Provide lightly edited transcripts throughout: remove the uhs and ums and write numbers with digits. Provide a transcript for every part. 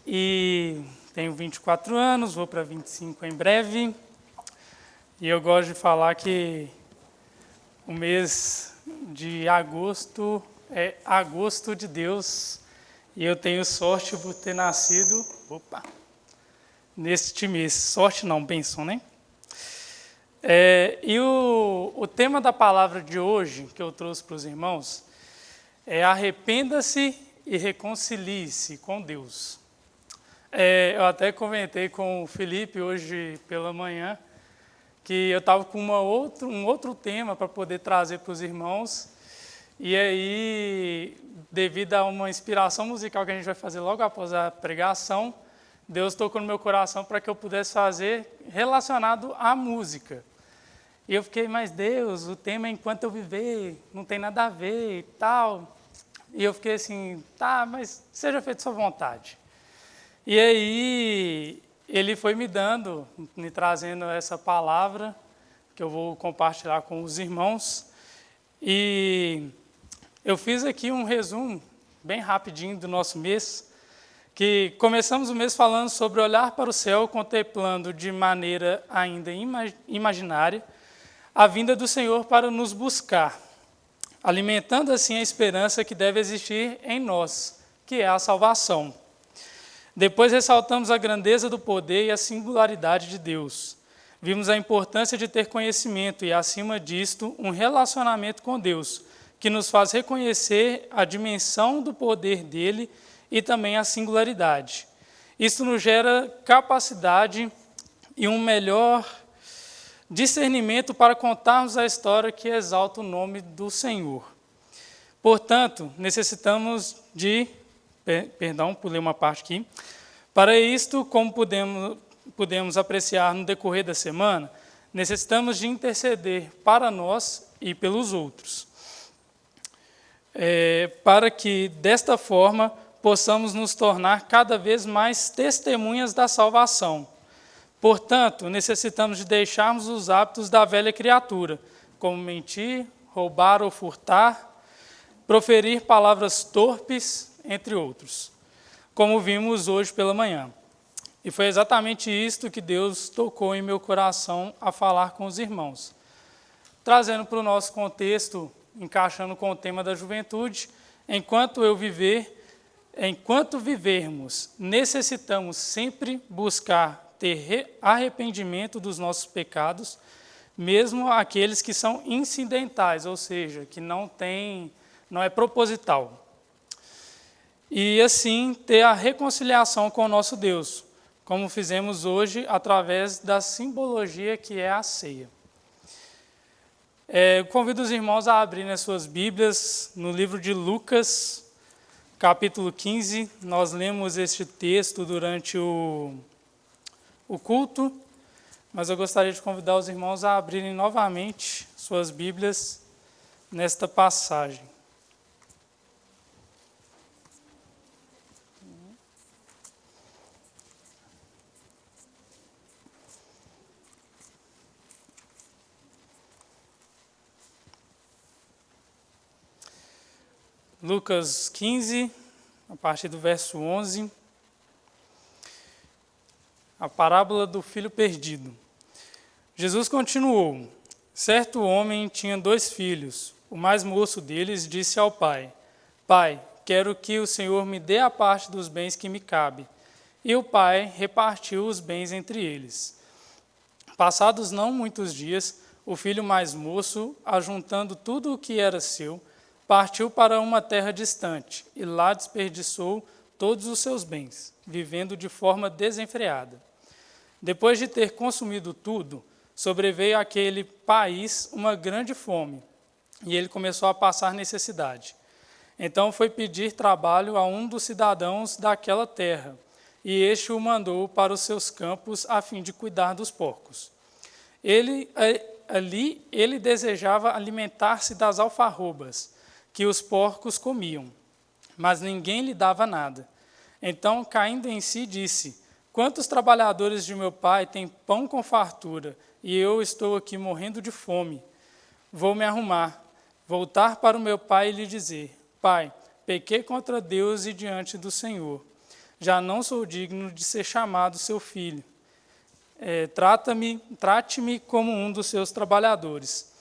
e tenho 24 anos, vou para 25 em breve. E eu gosto de falar que o mês de agosto é agosto de Deus, e eu tenho sorte por ter nascido, neste mês. Sorte não, bênção, né? E o tema da palavra de hoje, que eu trouxe para os irmãos, é arrependa-se e reconcilie-se com Deus. Eu até comentei com o Felipe hoje pela manhã, que eu estava com um outro tema para poder trazer para os irmãos, e aí, devido a uma inspiração musical que a gente vai fazer logo após a pregação, Deus tocou no meu coração para que eu pudesse fazer relacionado à música. E eu fiquei, mas Deus, o tema é enquanto eu viver, não tem nada a ver e tal. E eu fiquei assim, tá, mas seja feita sua vontade. E aí, ele foi me trazendo essa palavra, que eu vou compartilhar com os irmãos. E eu fiz aqui um resumo, bem rapidinho, do nosso mês, que começamos o mês falando sobre olhar para o céu, contemplando de maneira ainda imaginária a vinda do Senhor para nos buscar, alimentando assim a esperança que deve existir em nós, que é a salvação. Depois ressaltamos a grandeza do poder e a singularidade de Deus. Vimos a importância de ter conhecimento e, acima disto, um relacionamento com Deus, que nos faz reconhecer a dimensão do poder dele e também a singularidade. Isso nos gera capacidade e um melhor discernimento para contarmos a história que exalta o nome do Senhor. Portanto, necessitamos de... pulei uma parte aqui. Para isto, como podemos apreciar no decorrer da semana, necessitamos de interceder para nós e pelos outros, para que, desta forma, possamos nos tornar cada vez mais testemunhas da salvação. Portanto, necessitamos de deixarmos os hábitos da velha criatura, como mentir, roubar ou furtar, proferir palavras torpes, entre outros, como vimos hoje pela manhã. E foi exatamente isto que Deus tocou em meu coração a falar com os irmãos. Trazendo para o nosso contexto, encaixando com o tema da juventude, enquanto vivermos, necessitamos sempre buscar ter arrependimento dos nossos pecados, mesmo aqueles que são incidentais, ou seja, que não é proposital. E assim ter a reconciliação com o nosso Deus, como fizemos hoje através da simbologia que é a ceia. Convido os irmãos a abrirem as suas Bíblias no livro de Lucas, capítulo 15. Nós lemos este texto durante o culto, mas eu gostaria de convidar os irmãos a abrirem novamente suas Bíblias nesta passagem. Lucas 15, a partir do verso 11, a parábola do filho perdido. Jesus continuou: certo homem tinha 2 filhos. O mais moço deles disse ao pai: Pai, quero que o Senhor me dê a parte dos bens que me cabe. E o pai repartiu os bens entre eles. Passados não muitos dias, o filho mais moço, ajuntando tudo o que era seu, partiu para uma terra distante e lá desperdiçou todos os seus bens, vivendo de forma desenfreada. Depois de ter consumido tudo, sobreveio àquele país uma grande fome, e ele começou a passar necessidade. Então foi pedir trabalho a um dos cidadãos daquela terra, e este o mandou para os seus campos a fim de cuidar dos porcos. Ali ele desejava alimentar-se das alfarrobas que os porcos comiam, mas ninguém lhe dava nada. Então, caindo em si, disse: Quantos trabalhadores de meu pai têm pão com fartura, e eu estou aqui morrendo de fome? Vou me arrumar, voltar para o meu pai e lhe dizer: Pai, pequei contra Deus e diante do Senhor. já não sou digno de ser chamado seu filho. Trate-me como um dos seus trabalhadores.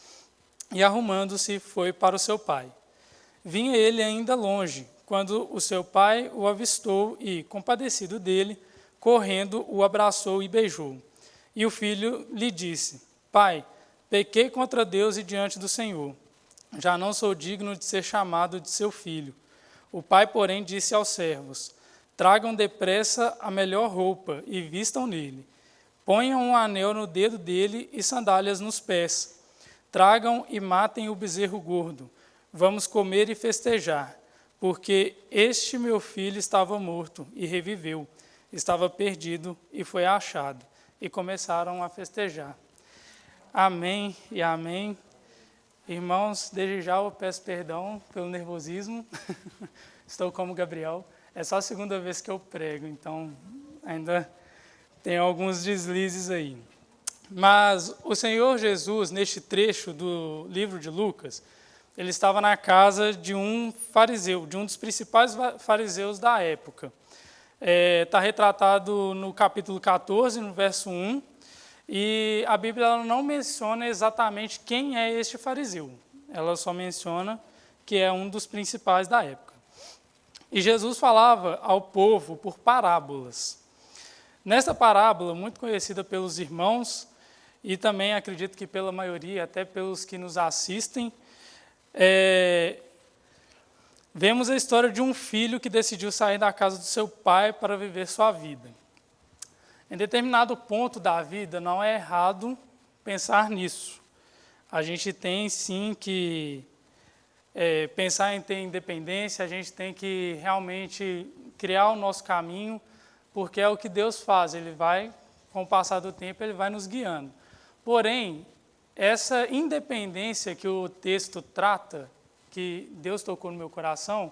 E arrumando-se, foi para o seu pai. Vinha ele ainda longe, quando o seu pai o avistou e, compadecido dele, correndo, o abraçou e beijou. E o filho lhe disse: Pai, pequei contra Deus e diante do Senhor. Já não sou digno de ser chamado de seu filho. O pai, porém, disse aos servos: Tragam depressa a melhor roupa e vistam nele. Ponham um anel no dedo dele e sandálias nos pés. Tragam e matem o bezerro gordo. Vamos comer e festejar, porque este meu filho estava morto e reviveu, estava perdido e foi achado. E começaram a festejar. Amém e amém. Irmãos, desde já eu peço perdão pelo nervosismo. Estou como Gabriel. É só a segunda vez que eu prego, então ainda tem alguns deslizes aí. Mas o Senhor Jesus, neste trecho do livro de Lucas, ele estava na casa de um fariseu, de um dos principais fariseus da época. Está retratado no capítulo 14, no verso 1, e a Bíblia ela não menciona exatamente quem é este fariseu. Ela só menciona que é um dos principais da época. E Jesus falava ao povo por parábolas. Nesta parábola, muito conhecida pelos irmãos, e também acredito que pela maioria, até pelos que nos assistem, vemos a história de um filho que decidiu sair da casa do seu pai para viver sua vida. Em determinado ponto da vida, não é errado pensar nisso. A gente tem sim que pensar em ter independência, a gente tem que realmente criar o nosso caminho, porque é o que Deus faz, Ele vai, com o passar do tempo, Ele vai nos guiando. Porém, essa independência que o texto trata, que Deus tocou no meu coração,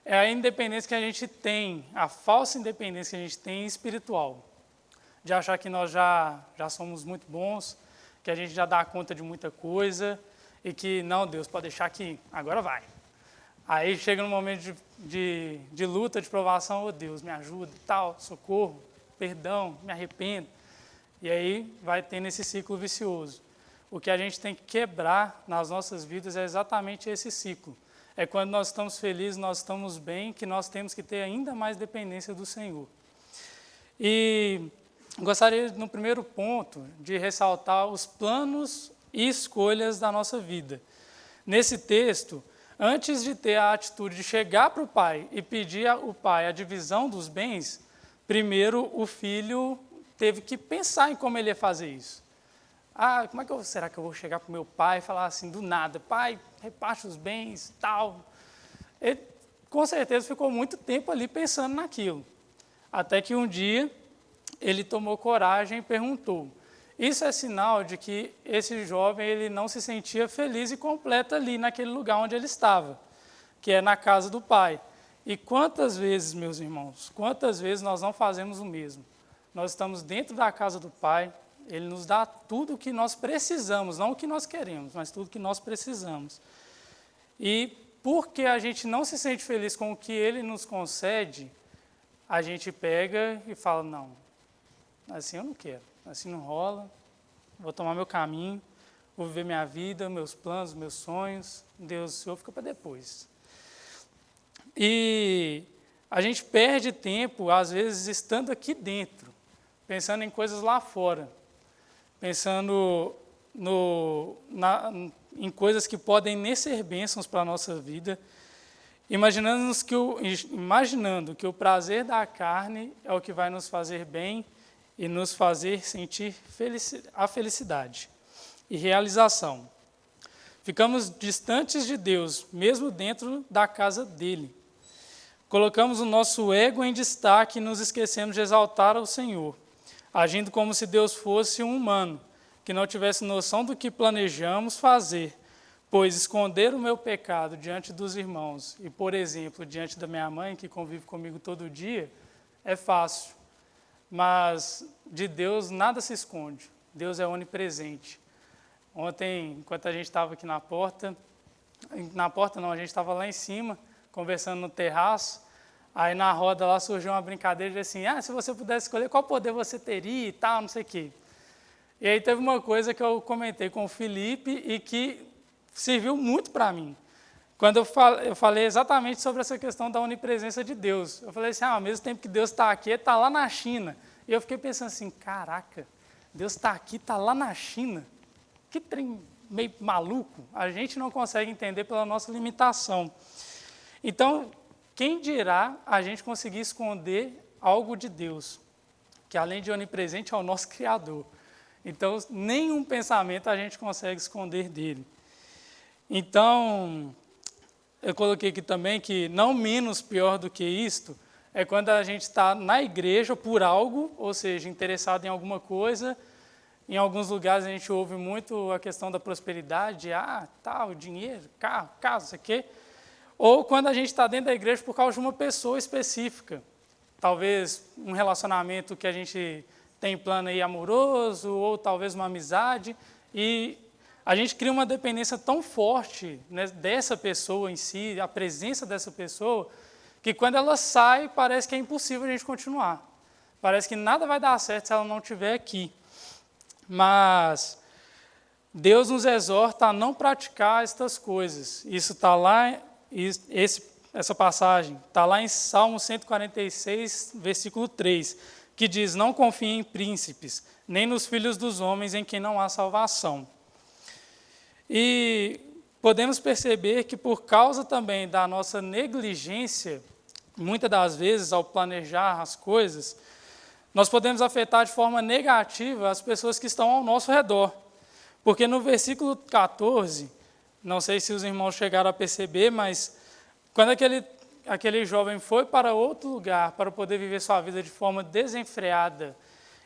é a independência que a gente tem, a falsa independência que a gente tem espiritual. De achar que nós já somos muito bons, que a gente já dá conta de muita coisa, e que, não, Deus, pode deixar que agora vai. Aí chega no momento de luta, de provação, oh Deus, me ajuda e tal, socorro, perdão, me arrependo. E aí vai tendo esse ciclo vicioso. O que a gente tem que quebrar nas nossas vidas é exatamente esse ciclo. É quando nós estamos felizes, nós estamos bem, que nós temos que ter ainda mais dependência do Senhor. E gostaria, no primeiro ponto, de ressaltar os planos e escolhas da nossa vida. Nesse texto, antes de ter a atitude de chegar para o pai e pedir ao pai a divisão dos bens, primeiro o filho teve que pensar em como ele ia fazer isso. Como é que será que eu vou chegar para o meu pai e falar assim, do nada, pai, reparte os bens, tal. Ele, com certeza, ficou muito tempo ali pensando naquilo. Até que um dia, ele tomou coragem e perguntou. Isso é sinal de que esse jovem ele não se sentia feliz e completo ali naquele lugar onde ele estava, que é na casa do pai. E quantas vezes, meus irmãos, quantas vezes nós não fazemos o mesmo? Nós estamos dentro da casa do pai, ele nos dá tudo o que nós precisamos, não o que nós queremos, mas tudo o que nós precisamos. E porque a gente não se sente feliz com o que ele nos concede, a gente pega e fala, não, assim eu não quero, assim não rola, vou tomar meu caminho, vou viver minha vida, meus planos, meus sonhos, Deus, o Senhor fica para depois. E a gente perde tempo, às vezes, estando aqui dentro, pensando em coisas lá fora, pensando em coisas que podem nem ser bênçãos para a nossa vida, imaginando que o prazer da carne é o que vai nos fazer bem e nos fazer sentir a felicidade e realização. Ficamos distantes de Deus, mesmo dentro da casa dele. Colocamos o nosso ego em destaque e nos esquecemos de exaltar o Senhor, agindo como se Deus fosse um humano, que não tivesse noção do que planejamos fazer, pois esconder o meu pecado diante dos irmãos e, por exemplo, diante da minha mãe, que convive comigo todo dia, é fácil. Mas de Deus nada se esconde, Deus é onipresente. Ontem, enquanto a gente estava aqui na porta não, a gente estava lá em cima, conversando no terraço, Aí na roda lá surgiu uma brincadeira de assim, se você pudesse escolher qual poder você teria e tal, não sei o quê. E aí teve uma coisa que eu comentei com o Felipe e que serviu muito para mim. Quando eu falei exatamente sobre essa questão da onipresença de Deus. Eu falei assim, ao mesmo tempo que Deus está aqui, Ele está lá na China. E eu fiquei pensando assim, caraca, Deus está aqui, está lá na China. Que trem meio maluco. A gente não consegue entender pela nossa limitação. Então, quem dirá a gente conseguir esconder algo de Deus, que além de onipresente é o nosso Criador. Então, nenhum pensamento a gente consegue esconder dele. Então, eu coloquei aqui também que não menos pior do que isto é quando a gente está na igreja por algo, ou seja, interessado em alguma coisa. Em alguns lugares a gente ouve muito a questão da prosperidade, tal, dinheiro, carro, casa, isso aqui. Ou quando a gente está dentro da igreja por causa de uma pessoa específica. Talvez um relacionamento que a gente tem plano aí amoroso, ou talvez uma amizade, e a gente cria uma dependência tão forte, né, dessa pessoa em si, a presença dessa pessoa, que quando ela sai, parece que é impossível a gente continuar. Parece que nada vai dar certo se ela não estiver aqui. Mas Deus nos exorta a não praticar estas coisas. Isso está lá, essa passagem está lá em Salmo 146, versículo 3, que diz, não confiem em príncipes, nem nos filhos dos homens em quem não há salvação. E podemos perceber que por causa também da nossa negligência, muitas das vezes ao planejar as coisas, nós podemos afetar de forma negativa as pessoas que estão ao nosso redor. Porque no versículo 14, não sei se os irmãos chegaram a perceber, mas quando aquele jovem foi para outro lugar para poder viver sua vida de forma desenfreada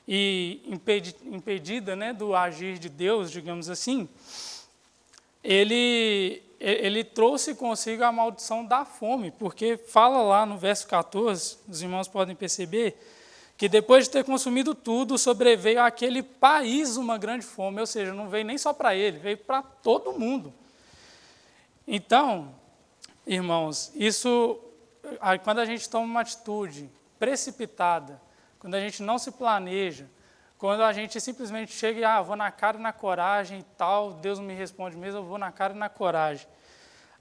e impedida, né, do agir de Deus, digamos assim, ele trouxe consigo a maldição da fome, porque fala lá no verso 14, os irmãos podem perceber, que depois de ter consumido tudo, sobreveio àquele país uma grande fome, ou seja, não veio nem só para ele, veio para todo mundo. Então, irmãos, quando a gente toma uma atitude precipitada, quando a gente não se planeja, quando a gente simplesmente chega e vou na cara e na coragem e tal, Deus me responde mesmo, eu vou na cara e na coragem.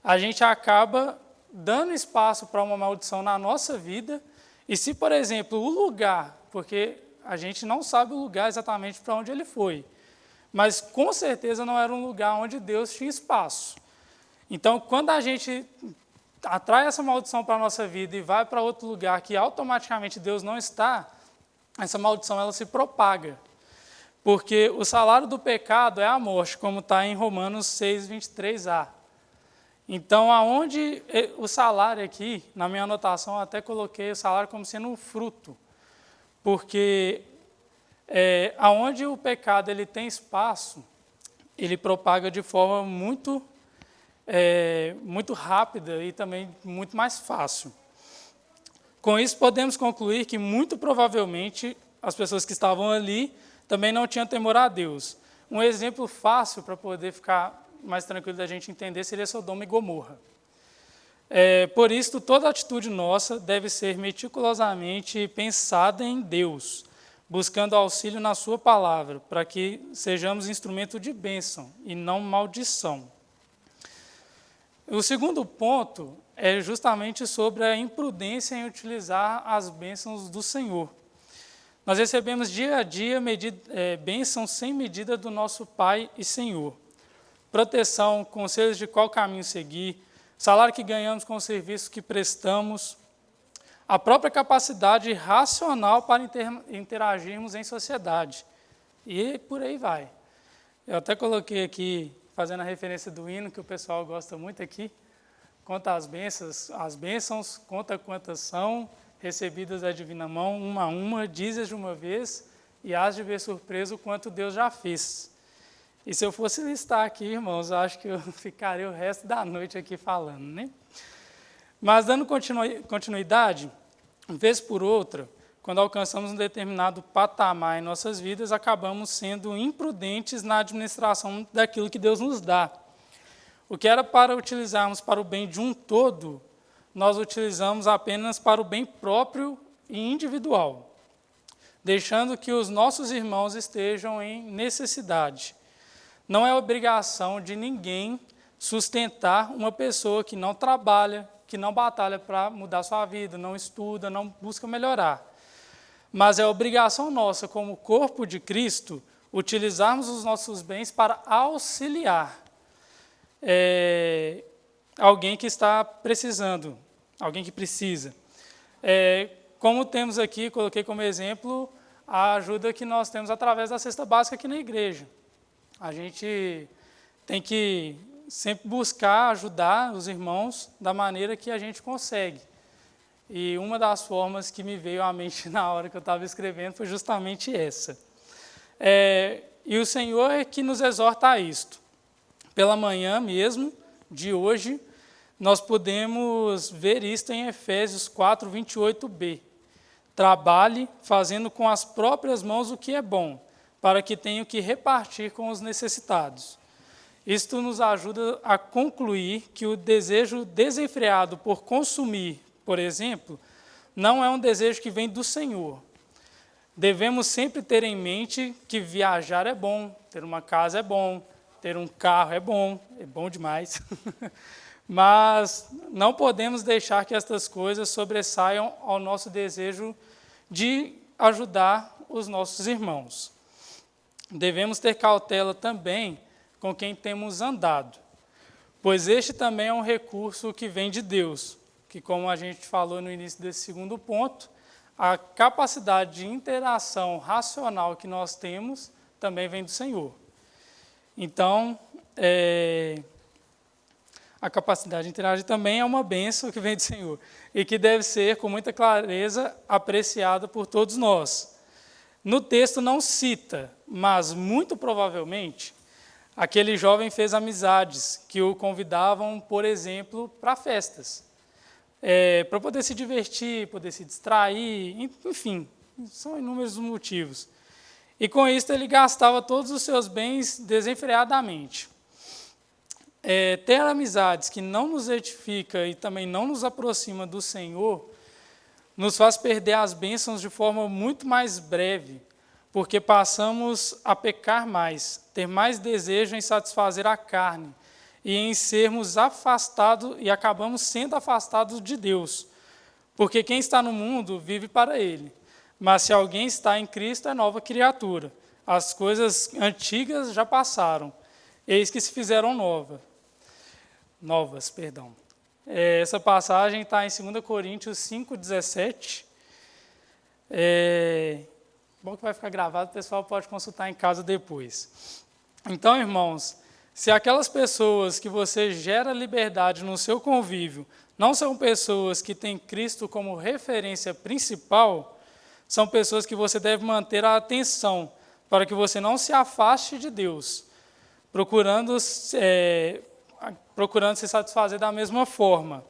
A gente acaba dando espaço para uma maldição na nossa vida. E se, por exemplo, o lugar, porque a gente não sabe o lugar exatamente para onde ele foi, mas com certeza não era um lugar onde Deus tinha espaço. Então, quando a gente atrai essa maldição para a nossa vida e vai para outro lugar que automaticamente Deus não está, essa maldição ela se propaga. Porque o salário do pecado é a morte, como está em Romanos 6:23a. Então, aonde o salário aqui, na minha anotação, eu até coloquei o salário como sendo um fruto. Porque aonde o pecado ele tem espaço, ele propaga de forma muito rápida e também muito mais fácil. Com isso, podemos concluir que, muito provavelmente, as pessoas que estavam ali também não tinham temor a Deus. Um exemplo fácil para poder ficar mais tranquilo da gente entender seria Sodoma e Gomorra. Por isso, toda atitude nossa deve ser meticulosamente pensada em Deus, buscando auxílio na sua palavra, para que sejamos instrumento de bênção e não maldição. O segundo ponto é justamente sobre a imprudência em utilizar as bênçãos do Senhor. Nós recebemos dia a dia bênçãos sem medida do nosso Pai e Senhor. Proteção, conselhos de qual caminho seguir, salário que ganhamos com o serviço que prestamos, a própria capacidade racional para interagirmos em sociedade. E por aí vai. Eu até coloquei aqui, fazendo a referência do hino, que o pessoal gosta muito aqui, conta as bênçãos, conta quantas são, recebidas da divina mão, uma a uma, dizes de uma vez, e hás de ver surpreso o quanto Deus já fez. E se eu fosse listar aqui, irmãos, eu acho que eu ficaria o resto da noite aqui falando, né? Mas dando continuidade, vez por outra, quando alcançamos um determinado patamar em nossas vidas, acabamos sendo imprudentes na administração daquilo que Deus nos dá. O que era para utilizarmos para o bem de um todo, nós utilizamos apenas para o bem próprio e individual, deixando que os nossos irmãos estejam em necessidade. Não é obrigação de ninguém sustentar uma pessoa que não trabalha, que não batalha para mudar sua vida, não estuda, não busca melhorar. Mas é obrigação nossa, como corpo de Cristo, utilizarmos os nossos bens para auxiliar alguém que está precisando, alguém que precisa. Como temos aqui, coloquei como exemplo, a ajuda que nós temos através da cesta básica aqui na igreja. A gente tem que sempre buscar ajudar os irmãos da maneira que a gente consegue. E uma das formas que me veio à mente na hora que eu estava escrevendo foi justamente essa. E o Senhor é que nos exorta a isto. Pela manhã mesmo, de hoje, nós podemos ver isto em Efésios 4, 28b. Trabalhe fazendo com as próprias mãos o que é bom, para que tenham que repartir com os necessitados. Isto nos ajuda a concluir que o desejo desenfreado por consumir, por exemplo, não é um desejo que vem do Senhor. Devemos sempre ter em mente que viajar é bom, ter uma casa é bom, ter um carro é bom demais. Mas não podemos deixar que estas coisas sobressaiam ao nosso desejo de ajudar os nossos irmãos. Devemos ter cautela também com quem temos andado, pois este também é um recurso que vem de Deus, que, como a gente falou no início desse segundo ponto, a capacidade de interação racional que nós temos também vem do Senhor. Então, a capacidade de interagir também é uma bênção que vem do Senhor e que deve ser, com muita clareza, apreciada por todos nós. No texto não cita, mas muito provavelmente, aquele jovem fez amizades que o convidavam, por exemplo, para festas, para poder se divertir, poder se distrair, enfim, são inúmeros motivos. E com isso ele gastava todos os seus bens desenfreadamente. Ter amizades que não nos edifica e também não nos aproxima do Senhor, nos faz perder as bênçãos de forma muito mais breve, porque passamos a pecar mais, ter mais desejo em satisfazer a carne e em sermos afastados e acabamos sendo afastados de Deus, porque quem está no mundo vive para Ele, mas se alguém está em Cristo é nova criatura. As coisas antigas já passaram, eis que se fizeram novas. Essa passagem está em 2 Coríntios 5,17. Bom que vai ficar gravado, o pessoal pode consultar em casa depois. Então, irmãos, se aquelas pessoas que você gera liberdade no seu convívio não são pessoas que têm Cristo como referência principal, são pessoas que você deve manter a atenção para que você não se afaste de Deus, procurando se satisfazer da mesma forma.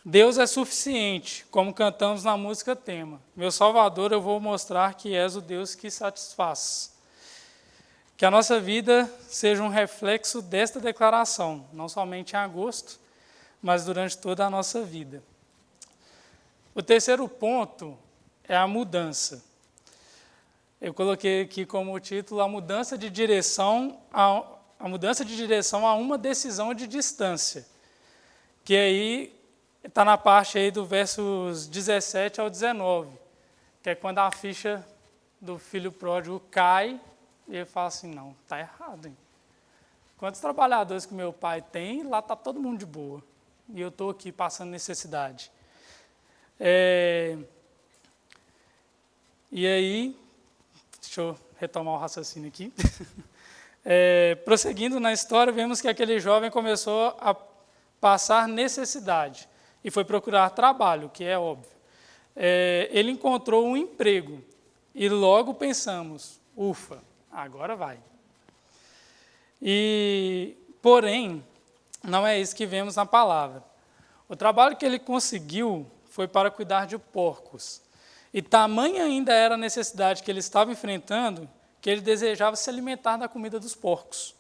Deus é suficiente, como cantamos na música tema. Meu Salvador, eu vou mostrar que és o Deus que satisfaz. Que a nossa vida seja um reflexo desta declaração, não somente em agosto, mas durante toda a nossa vida. O terceiro ponto é a mudança. Eu coloquei aqui como título a mudança de direção a uma decisão de distância, que aí está na parte aí do versos 17 ao 19, que é quando a ficha do filho pródigo cai e ele fala assim, não, está errado, hein? Quantos trabalhadores que meu pai tem, lá está todo mundo de boa, e eu estou aqui passando necessidade. E aí, deixa eu retomar o raciocínio aqui. Prosseguindo na história, vemos que aquele jovem começou a passar necessidade e foi procurar trabalho, que é óbvio. Ele encontrou um emprego e logo pensamos, ufa, agora vai. Porém, não é isso que vemos na palavra. O trabalho que ele conseguiu foi para cuidar de porcos. E tamanha ainda era a necessidade que ele estava enfrentando, que ele desejava se alimentar da comida dos porcos.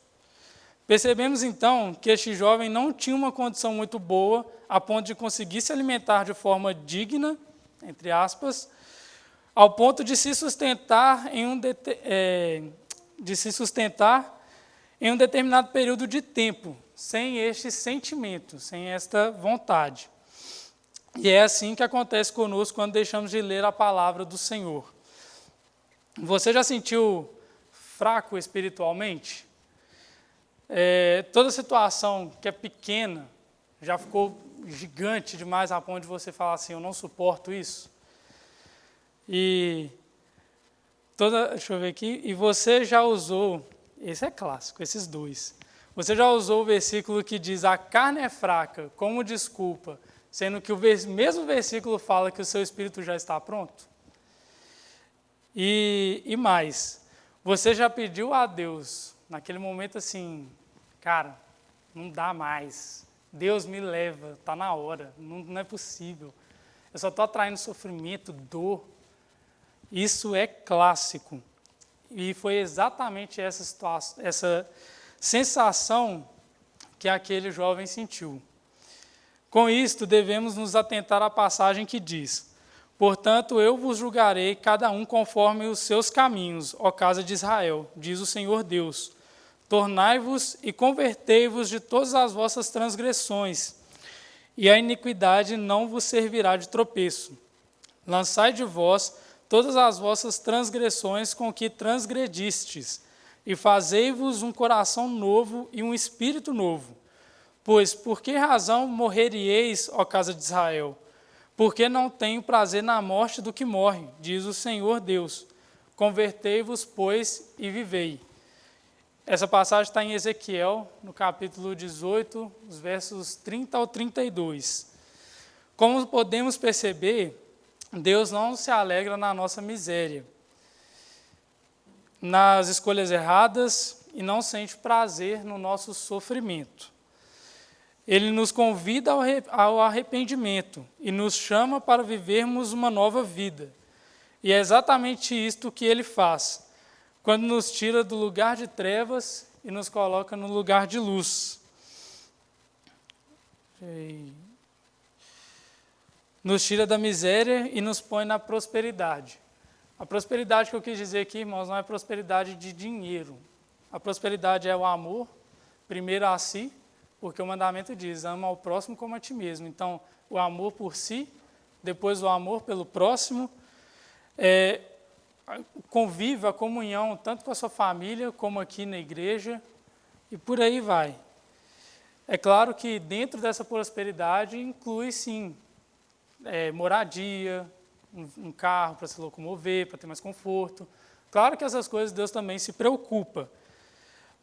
Percebemos então que este jovem não tinha uma condição muito boa a ponto de conseguir se alimentar de forma digna, entre aspas, ao ponto de se sustentar em um determinado período de tempo, sem este sentimento, sem esta vontade. E é assim que acontece conosco quando deixamos de ler a palavra do Senhor. Você já sentiu fraco espiritualmente? Toda situação que é pequena já ficou gigante demais a ponto de você falar assim, eu não suporto isso. Deixa eu ver aqui, e você já usou, esse é clássico, esses dois. Você já usou o versículo que diz, a carne é fraca, como desculpa, sendo que o mesmo versículo fala que o seu espírito já está pronto? E mais, você já pediu a Deus, naquele momento assim, cara, não dá mais, Deus me leva, está na hora, não é possível, eu só estou atraindo sofrimento, dor. Isso é clássico. E foi exatamente essa sensação que aquele jovem sentiu. Com isto, devemos nos atentar à passagem que diz, portanto, eu vos julgarei cada um conforme os seus caminhos, ó casa de Israel, diz o Senhor Deus. Tornai-vos e convertei-vos de todas as vossas transgressões, e a iniquidade não vos servirá de tropeço. Lançai de vós todas as vossas transgressões com que transgredistes, e fazei-vos um coração novo e um espírito novo. Pois por que razão morreríeis, ó casa de Israel? Porque não tenho prazer na morte do que morre, diz o Senhor Deus. Convertei-vos, pois, e vivei. Essa passagem está em Ezequiel, no capítulo 18, os versos 30 ao 32. Como podemos perceber, Deus não se alegra na nossa miséria, nas escolhas erradas, e não sente prazer no nosso sofrimento. Ele nos convida ao arrependimento e nos chama para vivermos uma nova vida. E é exatamente isto que ele faz, quando nos tira do lugar de trevas e nos coloca no lugar de luz. Nos tira da miséria e nos põe na prosperidade. A prosperidade que eu quis dizer aqui, irmãos, não é prosperidade de dinheiro. A prosperidade é o amor, primeiro a si, porque o mandamento diz, ama ao próximo como a ti mesmo. Então, o amor por si, depois o amor pelo próximo, convívio, a comunhão, tanto com a sua família, como aqui na igreja, e por aí vai. É claro que dentro dessa prosperidade inclui, sim, moradia, um carro para se locomover, para ter mais conforto. Claro que essas coisas Deus também se preocupa.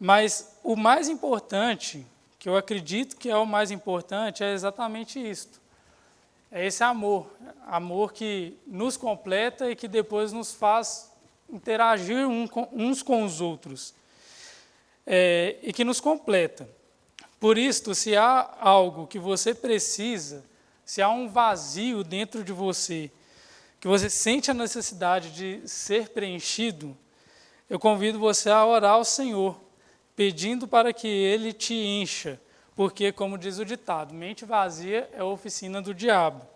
Mas o mais importante, que eu acredito que é o mais importante, é exatamente isto. É esse amor que nos completa e que depois nos faz interagir uns com os outros. E que nos completa. Por isto, se há algo que você precisa, se há um vazio dentro de você, que você sente a necessidade de ser preenchido, eu convido você a orar ao Senhor, pedindo para que Ele te encha, porque, como diz o ditado, mente vazia é a oficina do diabo.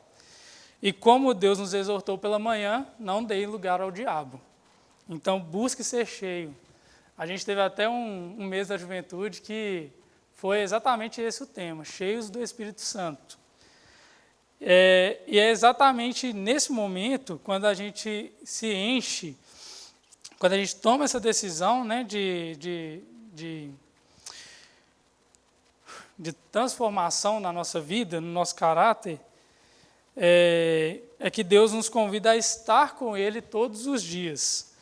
E como Deus nos exortou pela manhã, não dê lugar ao diabo. Então, busque ser cheio. A gente teve até um mês da juventude que foi exatamente esse o tema, cheios do Espírito Santo. E é exatamente nesse momento, quando a gente se enche, quando a gente toma essa decisão, né, de transformação na nossa vida, no nosso caráter, é que Deus nos convida a estar com Ele todos os dias,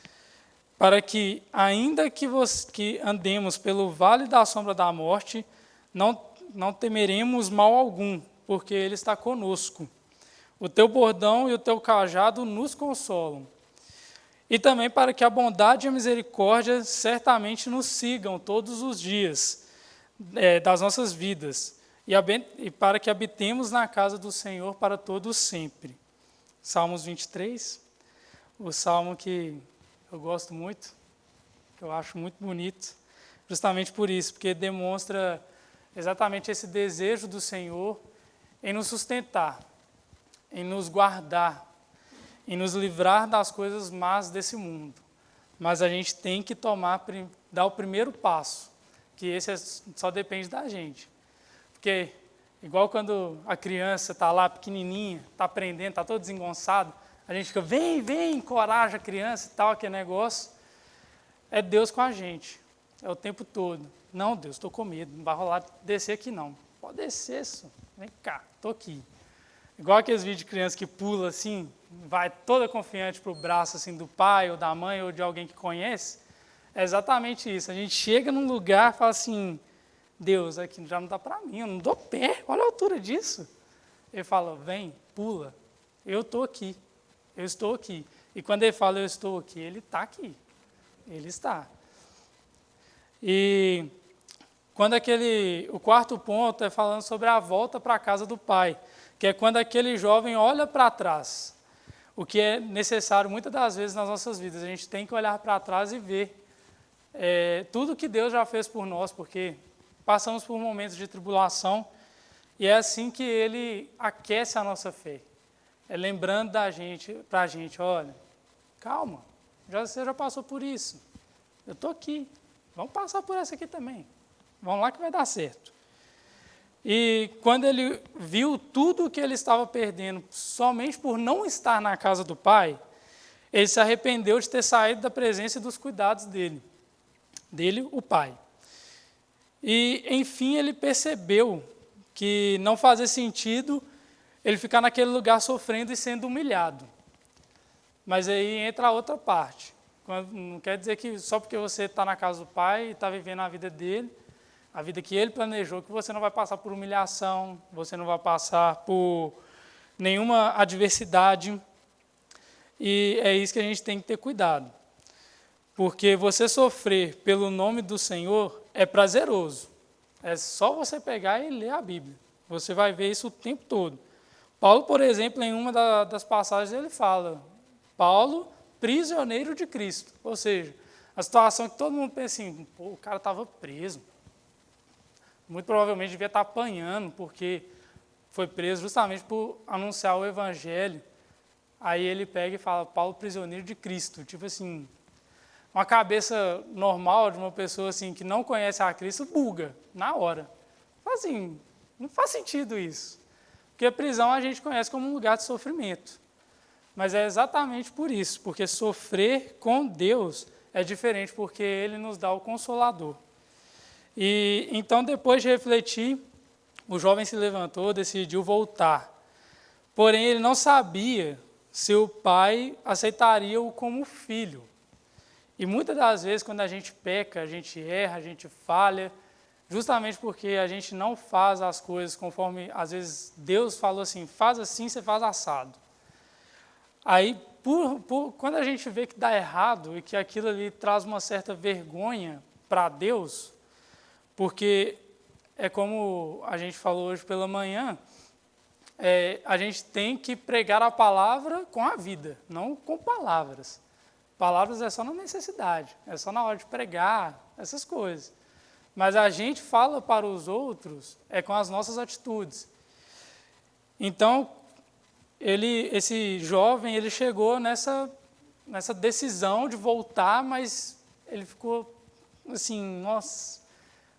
para que, ainda que andemos pelo vale da sombra da morte, não temeremos mal algum, porque Ele está conosco. O teu bordão e o teu cajado nos consolam. E também para que a bondade e a misericórdia certamente nos sigam todos os dias das nossas vidas, e para que habitemos na casa do Senhor para todos sempre. Salmos 23, o salmo que eu gosto muito, que eu acho muito bonito. justamente por isso, porque demonstra exatamente esse desejo do Senhor em nos sustentar, em nos guardar, em nos livrar das coisas más desse mundo. Mas a gente tem que dar o primeiro passo, que esse só depende da gente. Porque, igual quando a criança está lá pequenininha, está aprendendo, está todo desengonçado, a gente fica, vem, encoraja a criança e tal, aquele negócio. É Deus com a gente, é o tempo todo. Não, Deus, estou com medo, não vai rolar descer aqui não. Pode descer, só. Vem cá, estou aqui. Igual aqueles vídeos de criança que pula assim, vai toda confiante para o braço assim, do pai ou da mãe ou de alguém que conhece. É exatamente isso. A gente chega num lugar e fala assim, Deus, aqui já não dá para mim, eu não dou pé, olha a altura disso. Ele fala, vem, pula, eu estou aqui, eu estou aqui. E quando ele fala, eu estou aqui, ele está aqui, ele está. E quando o quarto ponto é falando sobre a volta para a casa do pai, que é quando aquele jovem olha para trás, o que é necessário muitas das vezes nas nossas vidas. A gente tem que olhar para trás e ver tudo que Deus já fez por nós, porque passamos por momentos de tribulação e é assim que Ele aquece a nossa fé. É lembrando para a gente, olha, calma, você já passou por isso, eu estou aqui, vamos passar por essa aqui também, vamos lá que vai dar certo. E quando ele viu tudo o que ele estava perdendo somente por não estar na casa do pai, ele se arrependeu de ter saído da presença e dos cuidados dele, o pai. E, enfim, ele percebeu que não fazia sentido ele ficar naquele lugar sofrendo e sendo humilhado. Mas aí entra a outra parte. Não quer dizer que só porque você está na casa do pai e está vivendo a vida dele, a vida que ele planejou, que você não vai passar por humilhação, você não vai passar por nenhuma adversidade. E é isso que a gente tem que ter cuidado. Porque você sofrer pelo nome do Senhor é prazeroso. É só você pegar e ler a Bíblia. Você vai ver isso o tempo todo. Paulo, por exemplo, em uma das passagens, ele fala, Paulo, prisioneiro de Cristo. Ou seja, a situação que todo mundo pensa assim, pô, o cara estava preso. Muito provavelmente devia estar apanhando, porque foi preso justamente por anunciar o Evangelho. Aí ele pega e fala, Paulo, prisioneiro de Cristo. Tipo assim, uma cabeça normal de uma pessoa assim, que não conhece a Cristo, buga, na hora. Assim, não faz sentido isso. Porque a prisão a gente conhece como um lugar de sofrimento. Mas é exatamente por isso, porque sofrer com Deus é diferente, porque Ele nos dá o Consolador. E então, depois de refletir, o jovem se levantou, decidiu voltar. Porém, ele não sabia se o pai aceitaria-o como filho. E muitas das vezes, quando a gente peca, a gente erra, a gente falha, justamente porque a gente não faz as coisas conforme, às vezes, Deus falou assim, faz assim, você faz assado. Aí, quando a gente vê que dá errado e que aquilo ali traz uma certa vergonha para Deus, porque é como a gente falou hoje pela manhã, a gente tem que pregar a palavra com a vida, não com palavras. Palavras é só na necessidade, é só na hora de pregar, essas coisas. Mas a gente fala para os outros com as nossas atitudes. Então, esse jovem, ele chegou nessa decisão de voltar, mas ele ficou assim, nossa,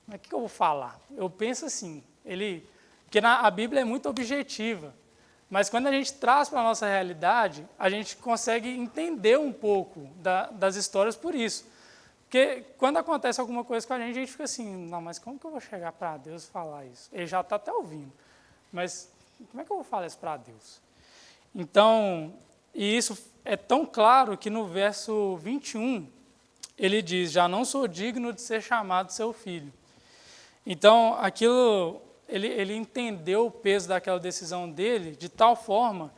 mas o que eu vou falar? Eu penso assim, porque a Bíblia é muito objetiva, mas quando a gente traz para a nossa realidade, a gente consegue entender um pouco das histórias por isso. Porque quando acontece alguma coisa com a gente fica assim, não, mas como que eu vou chegar para Deus e falar isso? Ele já está até ouvindo, mas como é que eu vou falar isso para Deus? Então, e isso é tão claro que no verso 21, ele diz, já não sou digno de ser chamado seu filho. Então, aquilo, ele entendeu o peso daquela decisão dele de tal forma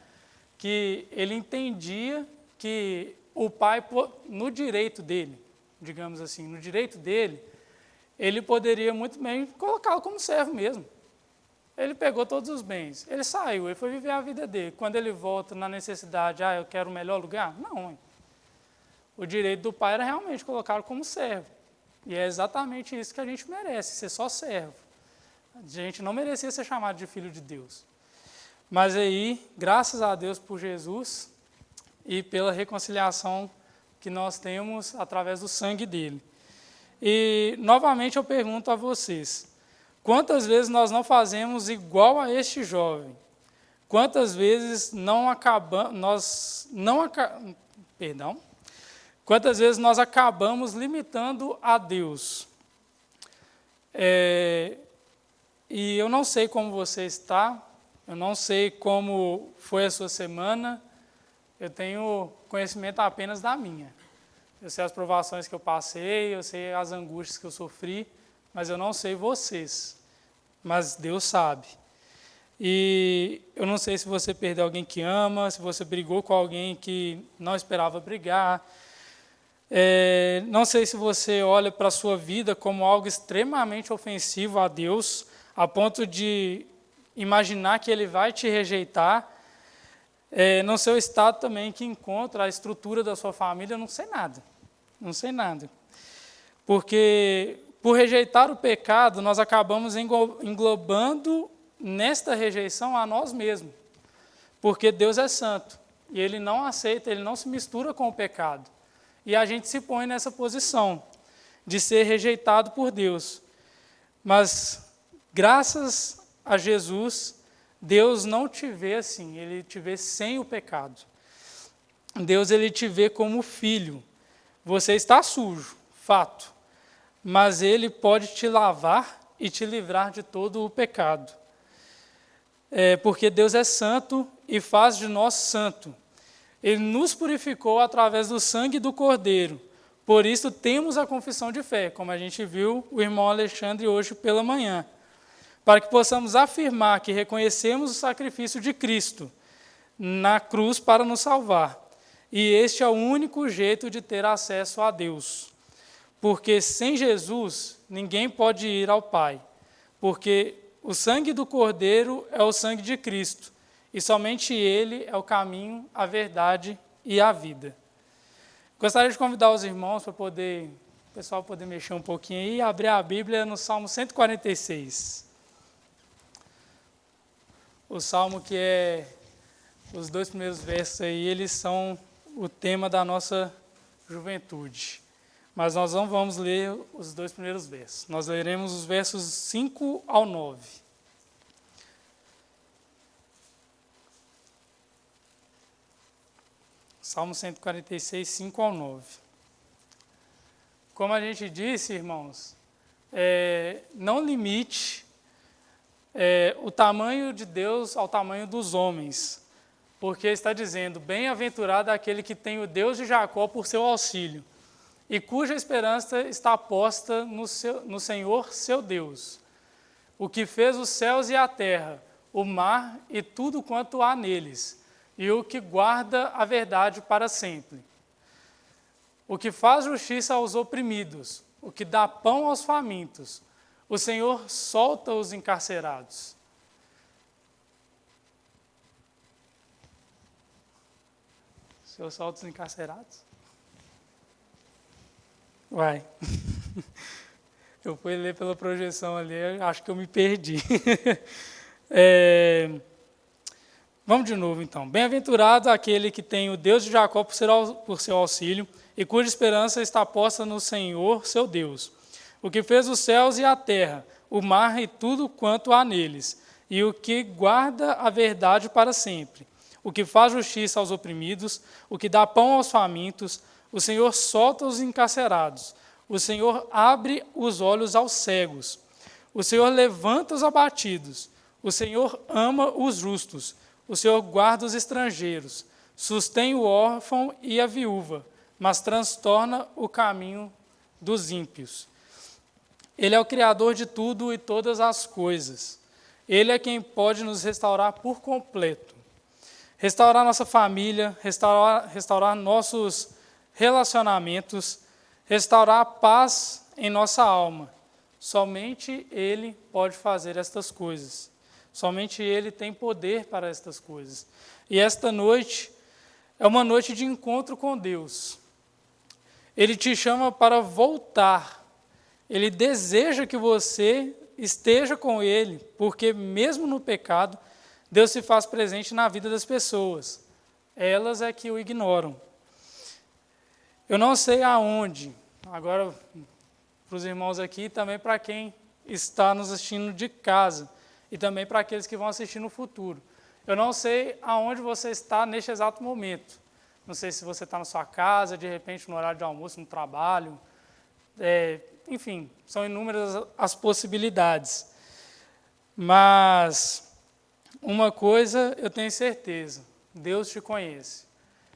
que ele entendia que o pai, no direito dele, digamos assim, no direito dele, ele poderia muito bem colocá-lo como servo mesmo. Ele pegou todos os bens, ele saiu, ele foi viver a vida dele. Quando ele volta na necessidade, eu quero o melhor lugar? Não. O direito do pai era realmente colocá-lo como servo. E é exatamente isso que a gente merece, ser só servo. A gente não merecia ser chamado de filho de Deus. Mas aí, graças a Deus por Jesus e pela reconciliação que nós temos através do sangue dele. E, novamente, eu pergunto a vocês, quantas vezes nós não fazemos igual a este jovem? Quantas vezes Quantas vezes nós acabamos limitando a Deus? E eu não sei como você está, eu não sei como foi a sua semana, eu tenho conhecimento apenas da minha. Eu sei as provações que eu passei, eu sei as angústias que eu sofri, mas eu não sei vocês, mas Deus sabe. E eu não sei se você perdeu alguém que ama, se você brigou com alguém que não esperava brigar. Não sei se você olha para a sua vida como algo extremamente ofensivo a Deus, a ponto de imaginar que Ele vai te rejeitar. No seu estado também que encontra a estrutura da sua família, eu não sei nada. Não sei nada. Porque por rejeitar o pecado, nós acabamos englobando nesta rejeição a nós mesmos. Porque Deus é santo. E Ele não aceita, Ele não se mistura com o pecado. E a gente se põe nessa posição de ser rejeitado por Deus. Mas, graças a Jesus, Deus não te vê assim, Ele te vê sem o pecado. Deus, Ele te vê como filho. Você está sujo, fato, mas Ele pode te lavar e te livrar de todo o pecado. Porque Deus é santo e faz de nós santo. Ele nos purificou através do sangue do Cordeiro. Por isso temos a confissão de fé, como a gente viu o irmão Alexandre hoje pela manhã. Para que possamos afirmar que reconhecemos o sacrifício de Cristo na cruz para nos salvar. E este é o único jeito de ter acesso a Deus. Porque sem Jesus, ninguém pode ir ao Pai. Porque o sangue do Cordeiro é o sangue de Cristo. E somente Ele é o caminho, a verdade e a vida. Gostaria de convidar os irmãos para o pessoal poder mexer um pouquinho aí e abrir a Bíblia no Salmo 146. O Salmo que os 2 primeiros versos aí, eles são o tema da nossa juventude. Mas nós não vamos ler os 2 primeiros versos. Nós leremos os versos 5 ao 9. Salmo 146, 5 ao 9. Como a gente disse, irmãos, não limite o tamanho de Deus ao tamanho dos homens, porque está dizendo, bem-aventurado aquele que tem o Deus de Jacó por seu auxílio, e cuja esperança está posta no Senhor, seu Deus, o que fez os céus e a terra, o mar e tudo quanto há neles, e o que guarda a verdade para sempre. O que faz justiça aos oprimidos, o que dá pão aos famintos, o Senhor solta os encarcerados. O Senhor solta os encarcerados? Uai. Eu fui ler pela projeção ali, acho que eu me perdi. Vamos de novo, então. Bem-aventurado aquele que tem o Deus de Jacó por seu auxílio e cuja esperança está posta no Senhor, seu Deus, o que fez os céus e a terra, o mar e tudo quanto há neles, e o que guarda a verdade para sempre, o que faz justiça aos oprimidos, o que dá pão aos famintos, o Senhor solta os encarcerados, o Senhor abre os olhos aos cegos, o Senhor levanta os abatidos, o Senhor ama os justos, o Senhor guarda os estrangeiros, sustém o órfão e a viúva, mas transtorna o caminho dos ímpios. Ele é o Criador de tudo e todas as coisas. Ele é quem pode nos restaurar por completo. Restaurar nossa família, restaurar nossos relacionamentos, restaurar a paz em nossa alma. Somente Ele pode fazer estas coisas. Somente Ele tem poder para estas coisas. E esta noite é uma noite de encontro com Deus. Ele te chama para voltar Ele deseja que você esteja com Ele, porque mesmo no pecado, Deus se faz presente na vida das pessoas. Elas é que o ignoram. Eu não sei aonde, agora para os irmãos aqui e também para quem está nos assistindo de casa e também para aqueles que vão assistir no futuro. Eu não sei aonde você está neste exato momento. Não sei se você está na sua casa, de repente no horário de almoço, no trabalho. Enfim, são inúmeras as possibilidades. Mas uma coisa eu tenho certeza, Deus te conhece.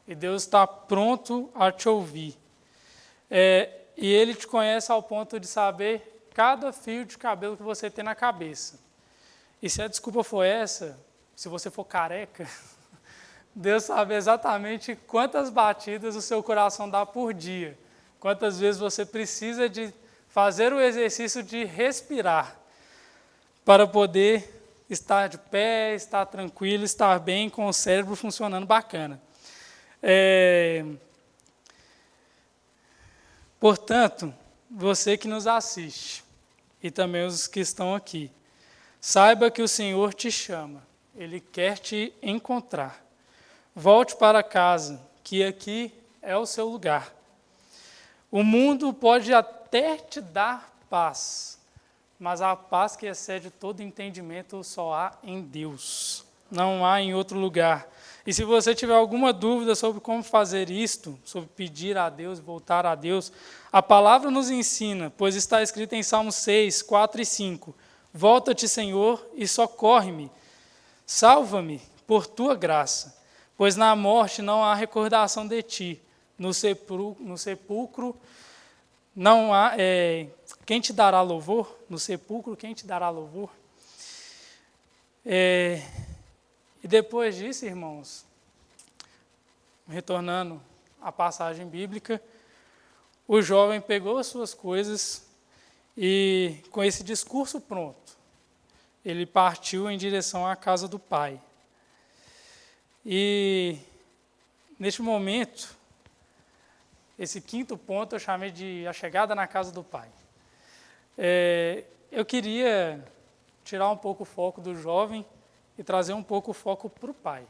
E Deus está pronto a te ouvir. E Ele te conhece ao ponto de saber cada fio de cabelo que você tem na cabeça. E se a desculpa for essa, se você for careca, Deus sabe exatamente quantas batidas o seu coração dá por dia. Quantas vezes você precisa de fazer o exercício de respirar para poder estar de pé, estar tranquilo, estar bem, com o cérebro funcionando bacana. Portanto, você que nos assiste e também os que estão aqui, saiba que o Senhor te chama, Ele quer te encontrar. Volte para casa, que aqui é o seu lugar. O mundo pode até te dar paz, mas a paz que excede todo entendimento só há em Deus, não há em outro lugar. E se você tiver alguma dúvida sobre como fazer isto, sobre pedir a Deus, voltar a Deus, a palavra nos ensina, pois está escrito em Salmos 6, 4 e 5, volta-te, Senhor, e socorre-me, salva-me por tua graça, pois na morte não há recordação de ti, no sepulcro não há, quem te dará louvor? No sepulcro, quem te dará louvor? E depois disso, irmãos, retornando à passagem bíblica, o jovem pegou as suas coisas e, com esse discurso pronto, ele partiu em direção à casa do pai. E, neste momento, esse quinto ponto eu chamei de a chegada na casa do pai. Eu queria tirar um pouco o foco do jovem e trazer um pouco o foco para o pai.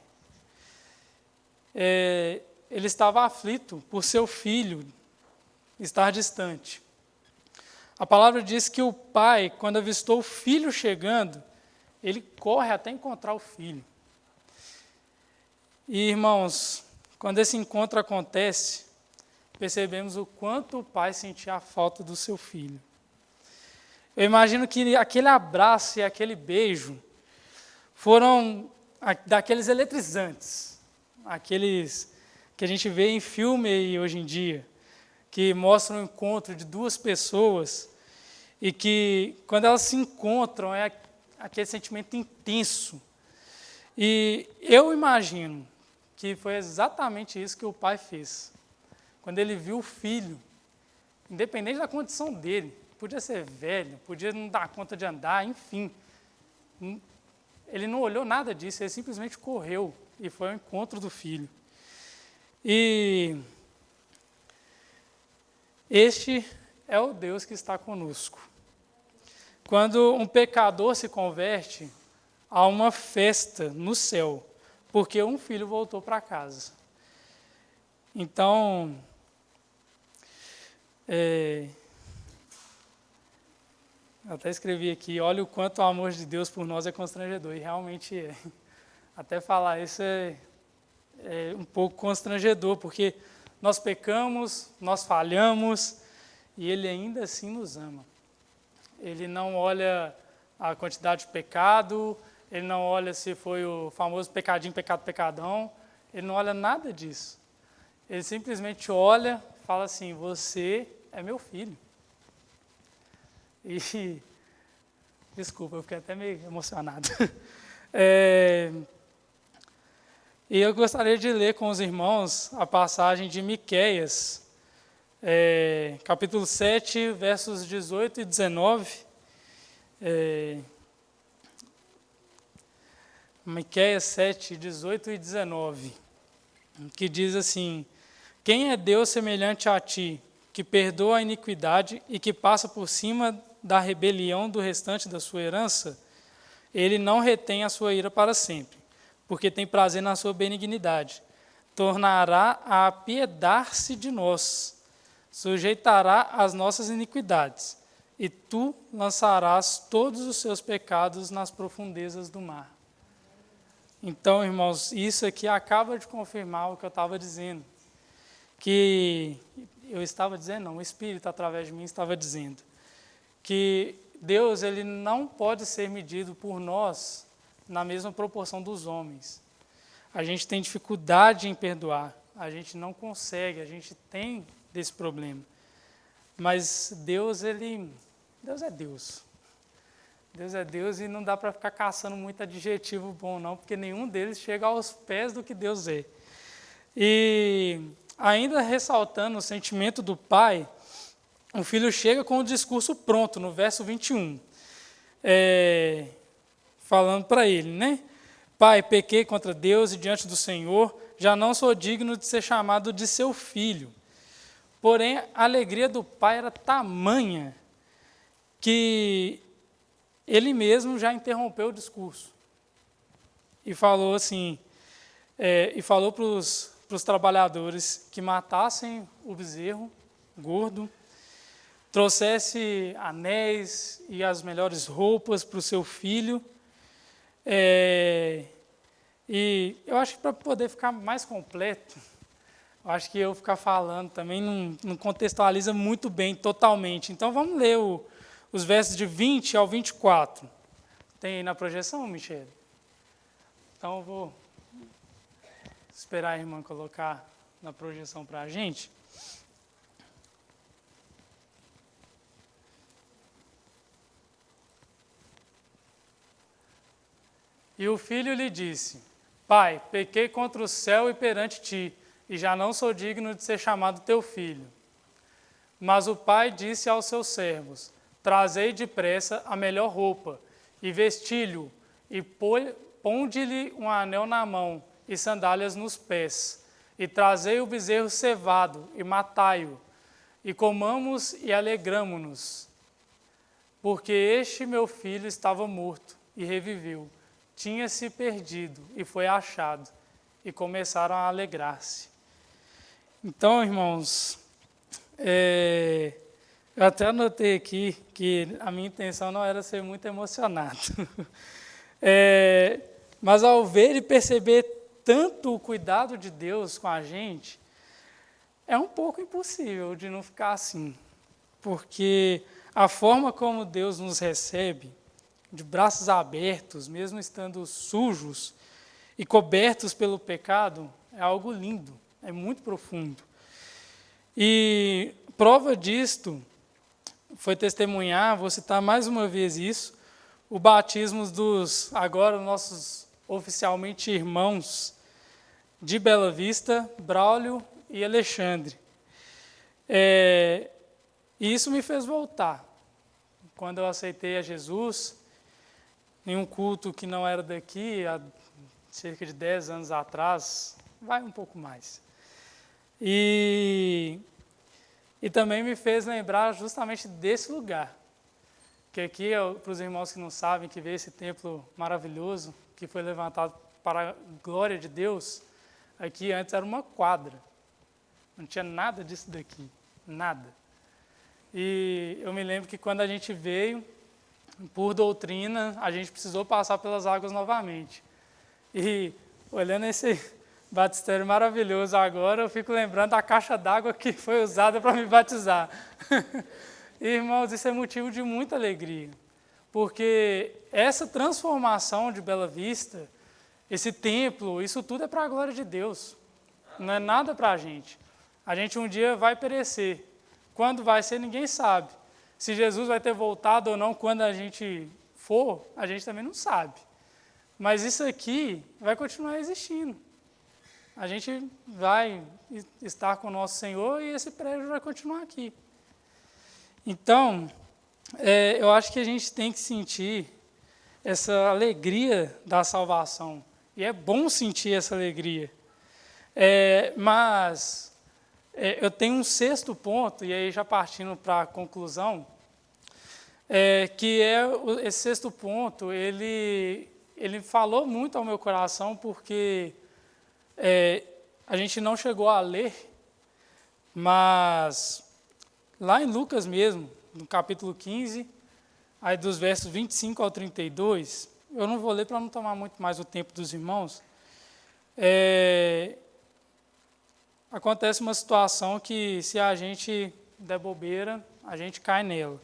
Ele estava aflito por seu filho estar distante. A palavra diz que o pai, quando avistou o filho chegando, ele corre até encontrar o filho. E, irmãos, quando esse encontro acontece, percebemos o quanto o pai sentia a falta do seu filho. Eu imagino que aquele abraço e aquele beijo foram daqueles eletrizantes, aqueles que a gente vê em filme hoje em dia, que mostram o encontro de duas pessoas e que, quando elas se encontram, é aquele sentimento intenso. E eu imagino que foi exatamente isso que o pai fez. Quando ele viu o filho, independente da condição dele, podia ser velho, podia não dar conta de andar, enfim. Ele não olhou nada disso, ele simplesmente correu e foi ao encontro do filho. E este é o Deus que está conosco. Quando um pecador se converte, há uma festa no céu, porque um filho voltou para casa. Então, até escrevi aqui, olha o quanto o amor de Deus por nós é constrangedor, e realmente é. Até falar isso é um pouco constrangedor, porque nós pecamos, nós falhamos, e Ele ainda assim nos ama. Ele não olha a quantidade de pecado, Ele não olha se foi o famoso pecadinho, pecado, pecadão, Ele não olha nada disso. Ele simplesmente olha e fala assim, você é meu filho. E, desculpa, eu fiquei até meio emocionado. E eu gostaria de ler com os irmãos a passagem de Miqueias, capítulo 7, versos 18 e 19. Miqueias 7, 18 e 19, que diz assim, quem é Deus semelhante a ti, que perdoa a iniquidade e que passa por cima da rebelião do restante da sua herança, ele não retém a sua ira para sempre, porque tem prazer na sua benignidade. Tornará a apiedar-se de nós, sujeitará as nossas iniquidades, e tu lançarás todos os seus pecados nas profundezas do mar. Então, irmãos, isso aqui acaba de confirmar o que eu estava dizendo. O Espírito, através de mim, estava dizendo que Deus ele não pode ser medido por nós na mesma proporção dos homens. A gente tem dificuldade em perdoar, a gente não consegue, a gente tem desse problema. Mas Deus é Deus. Deus é Deus e não dá para ficar caçando muito adjetivo bom não, porque nenhum deles chega aos pés do que Deus é. E ainda ressaltando o sentimento do pai, o filho chega com o discurso pronto, no verso 21, falando para ele, né? Pai, pequei contra Deus e diante do Senhor, já não sou digno de ser chamado de seu filho. Porém, a alegria do pai era tamanha que ele mesmo já interrompeu o discurso. E falou assim, falou para os trabalhadores que matassem o bezerro gordo, trouxesse anéis e as melhores roupas para o seu filho. E eu acho que para poder ficar mais completo, eu acho que eu ficar falando também não contextualiza muito bem, totalmente. Então vamos ler os versos de 20 ao 24. Tem aí na projeção, Michele? Então eu vou esperar a irmã colocar na projeção para a gente. E o filho lhe disse, Pai, pequei contra o céu e perante ti, e já não sou digno de ser chamado teu filho. Mas o pai disse aos seus servos, trazei depressa a melhor roupa, e vesti-lhe, e ponde-lhe um anel na mão, e sandálias nos pés, e trazei o bezerro cevado, e matai-o, e comamos e alegramo-nos, porque este meu filho estava morto, e reviveu, tinha-se perdido, e foi achado, e começaram a alegrar-se. Então, irmãos, eu até anotei aqui que a minha intenção não era ser muito emocionado. Mas ao ver e perceber tanto o cuidado de Deus com a gente, é um pouco impossível de não ficar assim. Porque a forma como Deus nos recebe, de braços abertos, mesmo estando sujos e cobertos pelo pecado, é algo lindo, é muito profundo. E prova disto foi testemunhar, vou citar mais uma vez isso, o batismo dos, agora, nossos oficialmente irmãos de Bela Vista, Braulio e Alexandre. E isso me fez voltar. Quando eu aceitei a Jesus, em um culto que não era daqui, há cerca de 10 anos atrás, vai um pouco mais. E também me fez lembrar justamente desse lugar. Que aqui, para os irmãos que não sabem, que vê esse templo maravilhoso, que foi levantado para a glória de Deus, aqui antes era uma quadra. Não tinha nada disso daqui, nada. E eu me lembro que quando a gente veio, por doutrina, a gente precisou passar pelas águas novamente. E olhando esse batistério maravilhoso agora, eu fico lembrando da caixa d'água que foi usada para me batizar. E, irmãos, isso é motivo de muita alegria, porque essa transformação de Bela Vista, esse templo, isso tudo é para a glória de Deus, não é nada para a gente. A gente um dia vai perecer. Quando vai ser, ninguém sabe. Se Jesus vai ter voltado ou não quando a gente for, a gente também não sabe. Mas isso aqui vai continuar existindo. A gente vai estar com o nosso Senhor e esse prédio vai continuar aqui. Então, eu acho que a gente tem que sentir essa alegria da salvação. E é bom sentir essa alegria. Mas Eu tenho um sexto ponto, e aí já partindo para a conclusão, esse sexto ponto, ele falou muito ao meu coração, porque a gente não chegou a ler, mas lá em Lucas mesmo, no capítulo 15, aí dos versos 25 ao 32, eu não vou ler para não tomar muito mais o tempo dos irmãos, acontece uma situação que, se a gente der bobeira, a gente cai nela.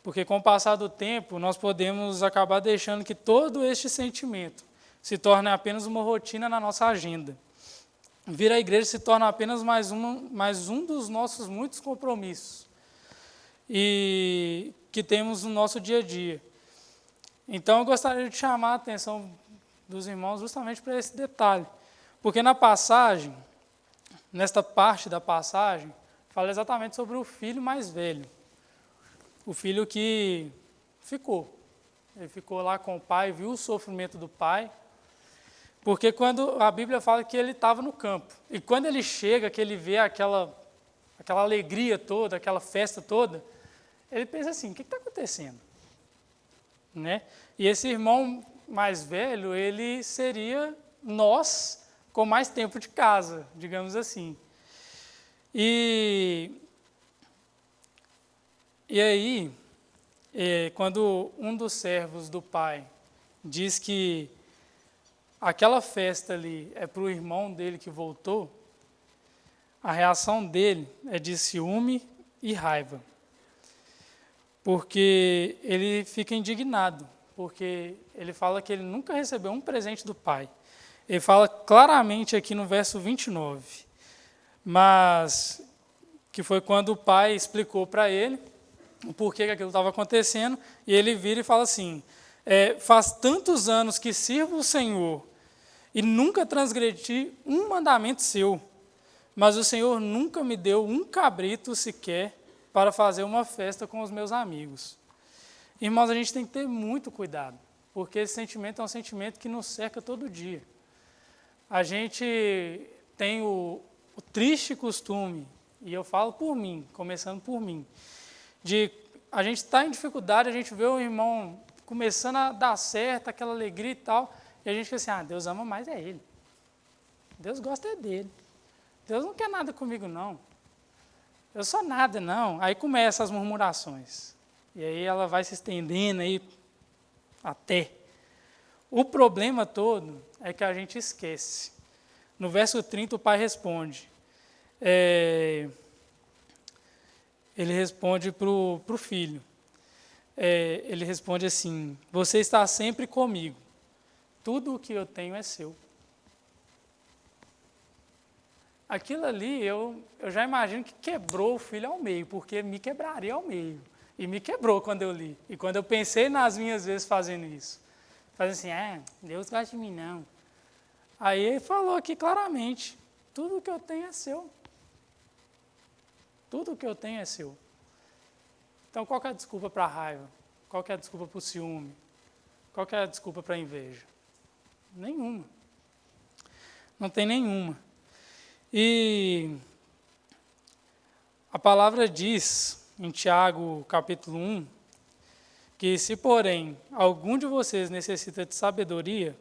Porque com o passar do tempo, nós podemos acabar deixando que todo este sentimento se torne apenas uma rotina na nossa agenda. Vir à igreja se torna apenas mais um dos nossos muitos compromissos e que temos no nosso dia a dia. Então, eu gostaria de chamar a atenção dos irmãos justamente para esse detalhe. Porque na passagem, nesta parte da passagem, fala exatamente sobre o filho mais velho. O filho que ficou. Ele ficou lá com o pai, viu o sofrimento do pai. Porque quando a Bíblia fala que ele estava no campo. E quando ele chega, que ele vê aquela alegria toda, aquela festa toda, ele pensa assim, o que está acontecendo? Né? E esse irmão mais velho, ele seria nós com mais tempo de casa, digamos assim. E aí, quando um dos servos do pai diz que aquela festa ali é para o irmão dele que voltou, a reação dele é de ciúme e raiva. Porque ele fica indignado, porque ele fala que ele nunca recebeu um presente do pai. Ele fala claramente aqui no verso 29, mas que foi quando o pai explicou para ele o porquê que aquilo estava acontecendo, e ele vira e fala assim, faz tantos anos que sirvo o Senhor e nunca transgredi um mandamento seu, mas o Senhor nunca me deu um cabrito sequer para fazer uma festa com os meus amigos. Irmãos, a gente tem que ter muito cuidado, porque esse sentimento é um sentimento que nos cerca todo dia. A gente tem o triste costume, e eu falo por mim, começando por mim, de a gente estar em dificuldade, a gente vê o irmão começando a dar certo, aquela alegria e tal, e a gente fica assim, Deus ama mais é ele. Deus gosta dele. Deus não quer nada comigo, não. Eu sou nada, não. Aí começam as murmurações. E aí ela vai se estendendo aí até. O problema todo é que a gente esquece. No verso 30, o pai responde. Ele responde para o filho. Ele responde assim, você está sempre comigo. Tudo o que eu tenho é seu. Aquilo ali, eu já imagino que quebrou o filho ao meio, porque me quebraria ao meio. E me quebrou quando eu li. E quando eu pensei nas minhas vezes fazendo isso. Fazendo assim, Deus gosta de mim, não. Aí ele falou aqui claramente, tudo que eu tenho é seu. Tudo que eu tenho é seu. Então, qual que é a desculpa para a raiva? Qual que é a desculpa para o ciúme? Qual que é a desculpa para a inveja? Nenhuma. Não tem nenhuma. E a palavra diz, em Tiago, capítulo 1, que se, porém, algum de vocês necessita de sabedoria,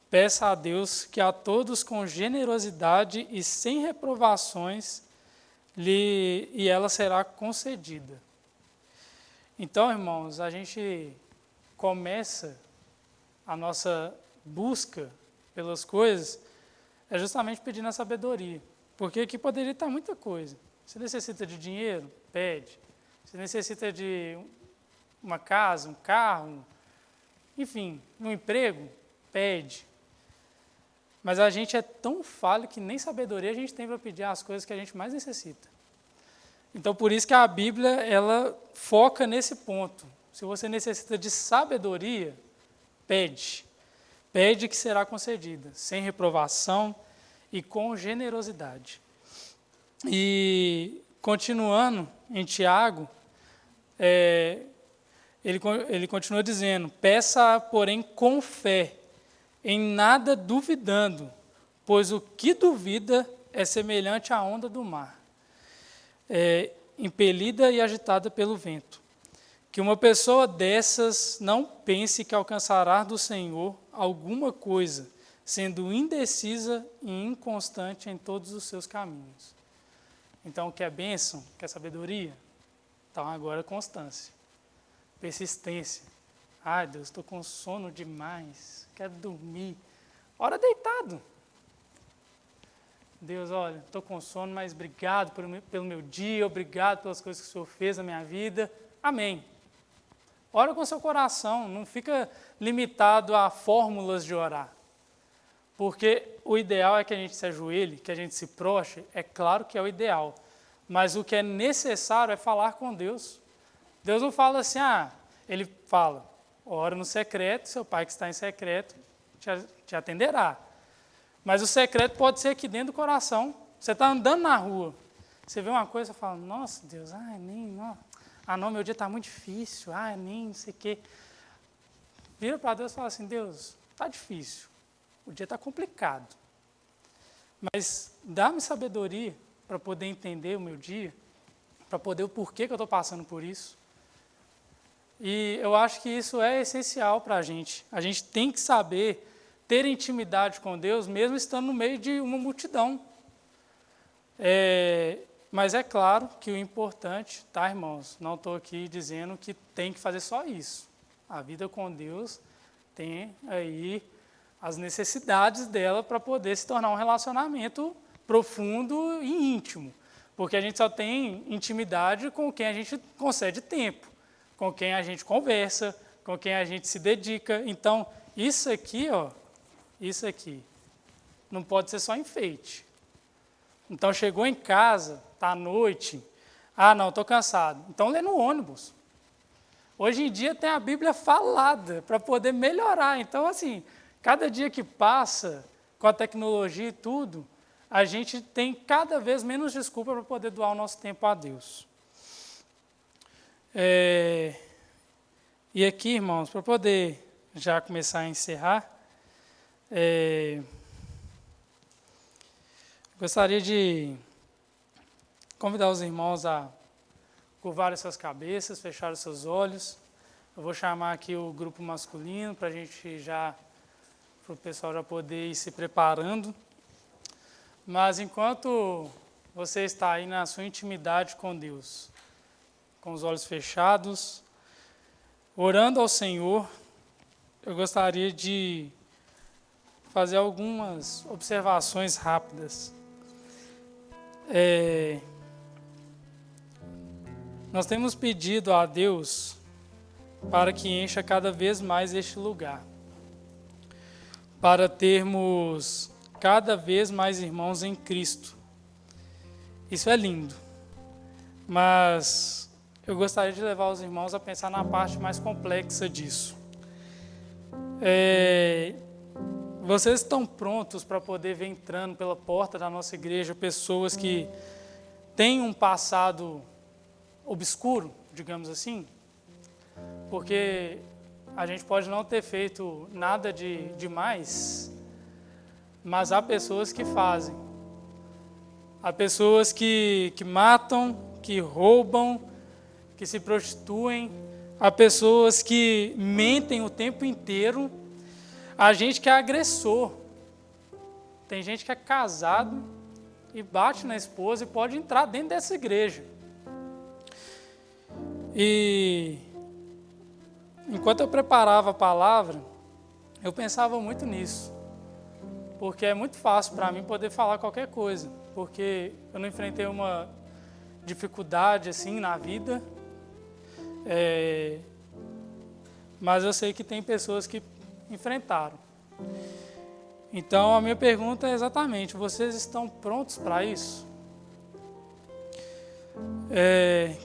peça a Deus que a todos com generosidade e sem reprovações, e ela será concedida. Então, irmãos, a gente começa a nossa busca pelas coisas é justamente pedindo a sabedoria. Porque aqui poderia estar muita coisa. Você necessita de dinheiro? Pede. Você necessita de uma casa, um carro, enfim, um emprego? Pede. Mas a gente é tão falho que nem sabedoria a gente tem para pedir as coisas que a gente mais necessita. Então, por isso que a Bíblia, ela foca nesse ponto. Se você necessita de sabedoria, pede. Pede que será concedida, sem reprovação e com generosidade. E, continuando em Tiago, ele continua dizendo, peça, porém, com fé, em nada duvidando, pois o que duvida é semelhante à onda do mar, impelida e agitada pelo vento. Que uma pessoa dessas não pense que alcançará do Senhor alguma coisa, sendo indecisa e inconstante em todos os seus caminhos. Então, quer bênção? Quer sabedoria? Então, agora constância, persistência. Ai, Deus, estou com sono demais, quero dormir. Ora deitado. Deus, olha, estou com sono, mas obrigado pelo meu dia, obrigado pelas coisas que o Senhor fez na minha vida. Amém. Ora com seu coração, não fica limitado a fórmulas de orar. Porque o ideal é que a gente se ajoelhe, que a gente se prostre, é claro que é o ideal. Mas o que é necessário é falar com Deus. Deus não fala assim, ele fala, ora no secreto, seu pai que está em secreto te atenderá. Mas o secreto pode ser aqui dentro do coração. Você está andando na rua, você vê uma coisa e fala, nossa Deus, não, meu dia está muito difícil, nem não sei o quê. Vira para Deus e fala assim, Deus, está difícil, o dia está complicado, mas dá-me sabedoria para poder entender o meu dia, para poder o porquê que eu estou passando por isso. E eu acho que isso é essencial para a gente. A gente tem que saber ter intimidade com Deus, mesmo estando no meio de uma multidão. Mas é claro que o importante, tá, irmãos? Não estou aqui dizendo que tem que fazer só isso. A vida com Deus tem aí as necessidades dela para poder se tornar um relacionamento profundo e íntimo. Porque a gente só tem intimidade com quem a gente concede tempo, com quem a gente conversa, com quem a gente se dedica. Então, isso aqui, não pode ser só enfeite. Então, chegou em casa, está à noite, não, estou cansado. Então, lê no ônibus. Hoje em dia tem a Bíblia falada para poder melhorar. Então, assim, cada dia que passa, com a tecnologia e tudo, a gente tem cada vez menos desculpa para poder doar o nosso tempo a Deus. E aqui, irmãos, para poder já começar a encerrar, gostaria de convidar os irmãos a curvar as suas cabeças, fechar os seus olhos. Eu vou chamar aqui o grupo masculino para a gente para o pessoal já poder ir se preparando. Mas enquanto você está aí na sua intimidade com Deus, com os olhos fechados, orando ao Senhor, eu gostaria de fazer algumas observações rápidas. Nós temos pedido a Deus para que encha cada vez mais este lugar, para termos cada vez mais irmãos em Cristo. Isso é lindo, mas eu gostaria de levar os irmãos a pensar na parte mais complexa disso. Vocês estão prontos para poder ver entrando pela porta da nossa igreja pessoas que têm um passado obscuro, digamos assim? Porque a gente pode não ter feito nada de demais, mas há pessoas que fazem. Há pessoas que matam, que roubam, que se prostituem. Há pessoas que mentem o tempo inteiro. Há gente que é agressor. Tem gente que é casado e bate na esposa e pode entrar dentro dessa igreja. E enquanto eu preparava a palavra, eu pensava muito nisso. Porque é muito fácil para mim poder falar qualquer coisa. Porque eu não enfrentei uma dificuldade assim na vida. Mas eu sei que tem pessoas que enfrentaram. Então a minha pergunta é exatamente, vocês estão prontos para isso?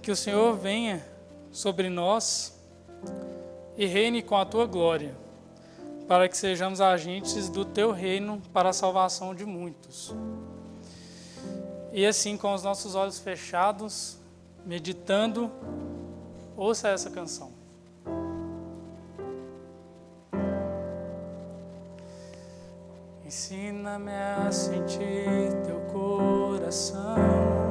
Que o Senhor venha sobre nós e reine com a tua glória, para que sejamos agentes do teu reino para a salvação de muitos. E assim, com os nossos olhos fechados, meditando, ouça essa canção. Ensina-me a sentir teu coração.